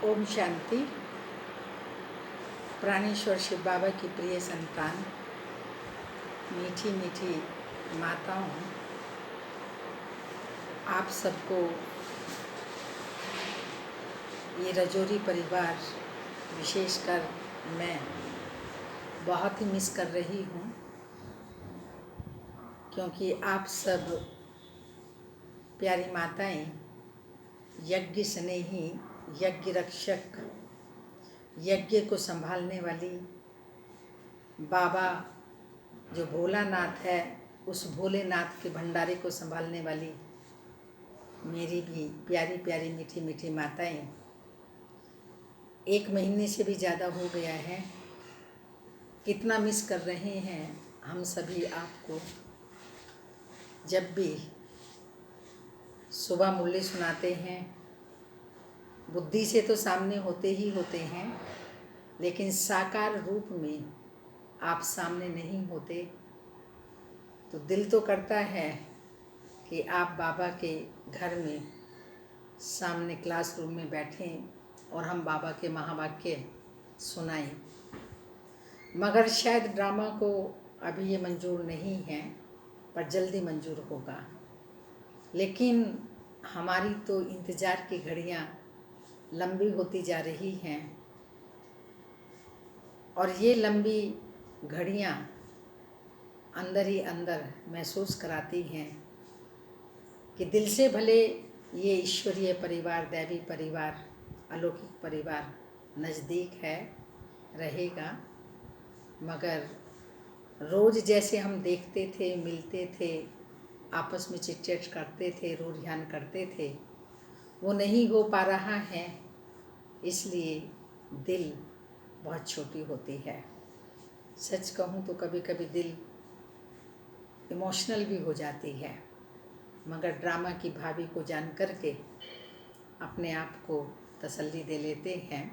ओम शांति। प्राणेश्वर शिव बाबा की प्रिय संतान, मीठी मीठी माताओं, आप सबको ये रजौरी परिवार विशेषकर मैं बहुत ही मिस कर रही हूँ, क्योंकि आप सब प्यारी माताएं यज्ञ स्नेही, यज्ञ रक्षक, यज्ञ को संभालने वाली, बाबा जो भोलानाथ है उस भोलेनाथ के भंडारे को संभालने वाली मेरी भी प्यारी प्यारी मीठी मीठी माताएं, 1 महीने से भी ज़्यादा हो गया है। कितना मिस कर रहे हैं हम सभी आपको। जब भी सुबह मुरली सुनाते हैं, बुद्धि से तो सामने होते ही होते हैं, लेकिन साकार रूप में आप सामने नहीं होते, तो दिल तो करता है कि आप बाबा के घर में सामने क्लासरूम में बैठें और हम बाबा के महावाक्य सुनाएं। मगर शायद ड्रामा को अभी ये मंजूर नहीं है, पर जल्दी मंजूर होगा। लेकिन हमारी तो इंतज़ार की घड़ियाँ लंबी होती जा रही हैं, और ये लंबी घड़ियाँ अंदर ही अंदर महसूस कराती हैं कि दिल से भले ये ईश्वरीय परिवार, दैवी परिवार, अलौकिक परिवार नज़दीक है, रहेगा, मगर रोज़ जैसे हम देखते थे, मिलते थे, आपस में चिट-चैट करते थे, रोज़ ध्यान करते थे, वो नहीं हो पा रहा है। इसलिए दिल बहुत छोटी होती है। सच कहूँ तो कभी कभी दिल इमोशनल भी हो जाती है, मगर ड्रामा की भाभी को जान करके अपने आप को तसल्ली दे लेते हैं।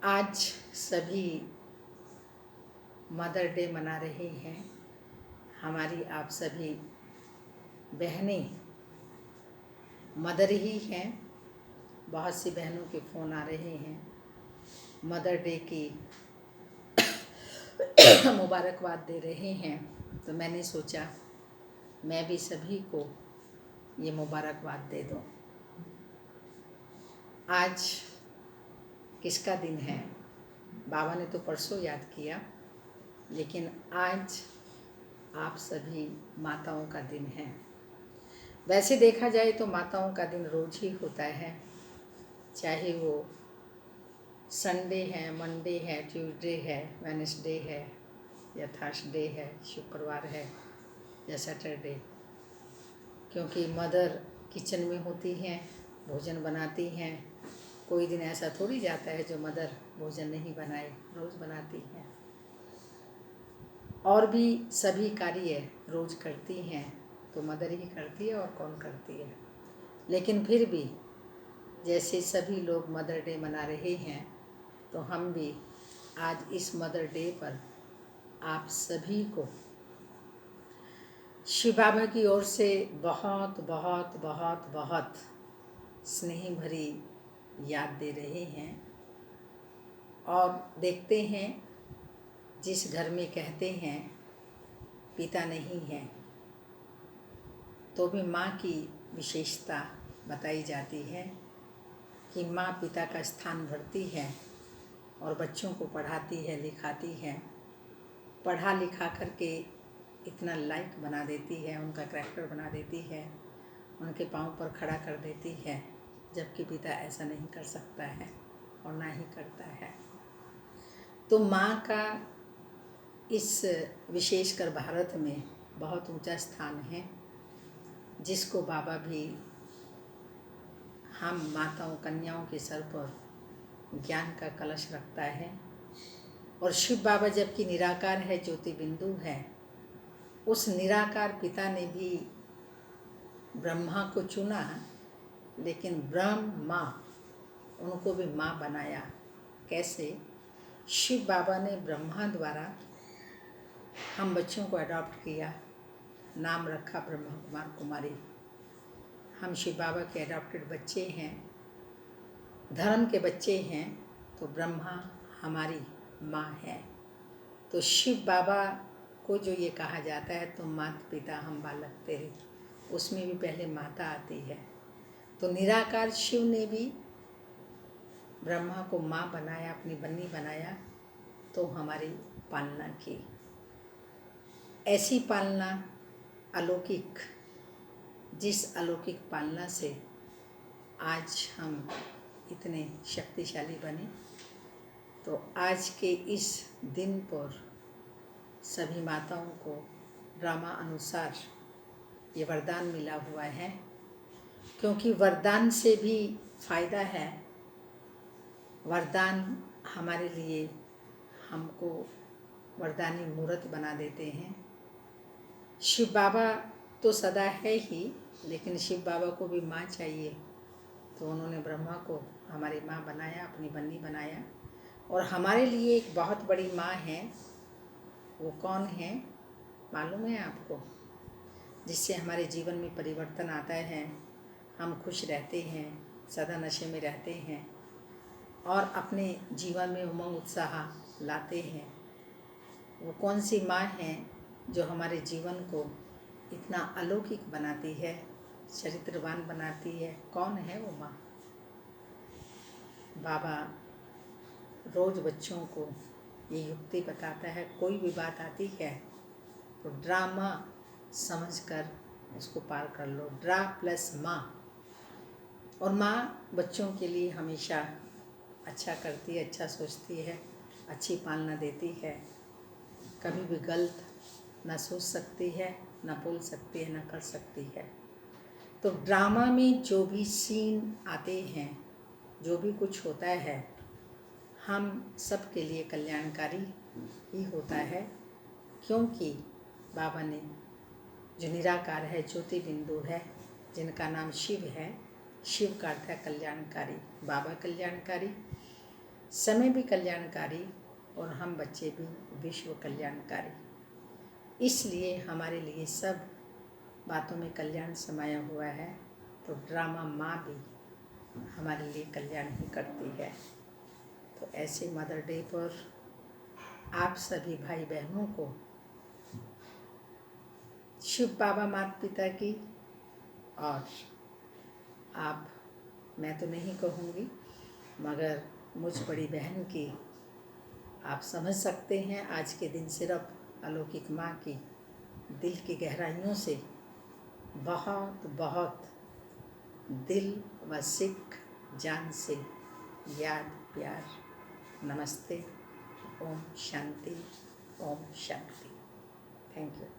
आज सभी मदर डे मना रहे हैं। हमारी आप सभी बहनें मदर ही हैं। बहुत सी बहनों के फ़ोन आ रहे हैं, मदर डे की मुबारकबाद दे रहे हैं। तो मैंने सोचा मैं भी सभी को ये मुबारकबाद दे दूँ। आज किसका दिन है? बाबा ने तो परसों याद किया, लेकिन आज आप सभी माताओं का दिन है। वैसे देखा जाए तो माताओं का दिन रोज़ ही होता है, चाहे वो संडे है, मंडे है, ट्यूसडे है, वेडनेसडे है, या थर्सडे है, शुक्रवार है, या सैटरडे। क्योंकि मदर किचन में होती हैं, भोजन बनाती हैं। कोई दिन ऐसा थोड़ी जाता है जो मदर भोजन नहीं बनाए, रोज़ बनाती हैं। और भी सभी कार्य रोज़ करती हैं, तो मदर ही करती है, और कौन करती है। लेकिन फिर भी जैसे सभी लोग मदर डे मना रहे हैं, तो हम भी आज इस मदर डे पर आप सभी को शिव बाबा की ओर से बहुत बहुत बहुत बहुत स्नेह भरी याद दे रहे हैं। और देखते हैं, जिस घर में कहते हैं पिता नहीं है, तो भी माँ की विशेषता बताई जाती है कि माँ पिता का स्थान भरती है और बच्चों को पढ़ाती है, लिखाती है, पढ़ा लिखा करके इतना लायक बना देती है, उनका करैक्टर बना देती है, उनके पाँव पर खड़ा कर देती है, जबकि पिता ऐसा नहीं कर सकता है और ना ही करता है। तो माँ का इस विशेषकर भारत में बहुत ऊंचा स्थान है, जिसको बाबा भी हम माताओं, कन्याओं के सर पर ज्ञान का कलश रखता है। और शिव बाबा जबकि निराकार है, ज्योति बिंदु है, उस निराकार पिता ने भी ब्रह्मा को चुना, लेकिन ब्रह्मा उनको भी माँ बनाया। कैसे? शिव बाबा ने ब्रह्मा द्वारा हम बच्चों को अडॉप्ट किया, नाम रखा ब्रह्मा कुमार कुमारी। हम शिव बाबा के अडॉप्टेड बच्चे हैं। धर्म के बच्चे हैं तो ब्रह्मा हमारी माँ है। तो शिव बाबा को जो ये कहा जाता है तुम माता पिता हम बालक तेरे, उसमें भी पहले माता आती है। तो निराकार शिव ने भी ब्रह्मा को माँ बनाया, अपनी बन्नी बनाया, तो हमारी पालना की। ऐसी पालना अलौकिक, जिस अलौकिक पालना से आज हम इतने शक्तिशाली बने। तो आज के इस दिन पर सभी माताओं को ड्रामा अनुसार ये वरदान मिला हुआ है, क्योंकि वरदान से भी फायदा है। वरदान हमारे लिए हमको वरदानी मूर्त बना देते हैं। शिव बाबा तो सदा है ही, लेकिन शिव बाबा को भी माँ चाहिए, तो उन्होंने ब्रह्मा को हमारी माँ बनाया, अपनी बन्नी बनाया। और हमारे लिए एक बहुत बड़ी माँ है। वो कौन है मालूम है आपको? जिससे हमारे जीवन में परिवर्तन आता है, हम खुश रहते हैं, सदा नशे में रहते हैं और अपने जीवन में उमंग उत्साह लाते हैं। वो कौन सी माँ है जो हमारे जीवन को इतना अलौकिक बनाती है, चरित्रवान बनाती है? कौन है वो माँ? बाबा रोज़ बच्चों को ये युक्ति बताता है, कोई भी बात आती है तो ड्रामा समझकर उसको पार कर लो। ड्रा प्लस माँ। और माँ बच्चों के लिए हमेशा अच्छा करती है, अच्छा सोचती है, अच्छी पालना देती है। कभी भी गलत ना सोच सकती है, ना बोल सकती है, ना कर सकती है। तो ड्रामा में जो भी सीन आते हैं, जो भी कुछ होता है, हम सब के लिए कल्याणकारी ही होता है। क्योंकि बाबा ने जो निराकार है, ज्योति बिंदु है, जिनका नाम शिव है, शिव का अर्थ है कल्याणकारी। बाबा कल्याणकारी, समय भी कल्याणकारी और हम बच्चे भी विश्व कल्याणकारी। इसलिए हमारे लिए सब बातों में कल्याण समाया हुआ है। तो ड्रामा माँ भी हमारे लिए कल्याण ही करती है। तो ऐसे मदर डे पर आप सभी भाई बहनों को शिव बाबा माता पिता की, और आप, मैं तो नहीं कहूँगी, मगर मुझ बड़ी बहन की आप समझ सकते हैं। आज के दिन सिर्फ अलौकिक माँ की दिल की गहराइयों से बहुत बहुत दिल व सिख जान से याद प्यार नमस्ते। ओम शांति, ओम शांति। Thank you.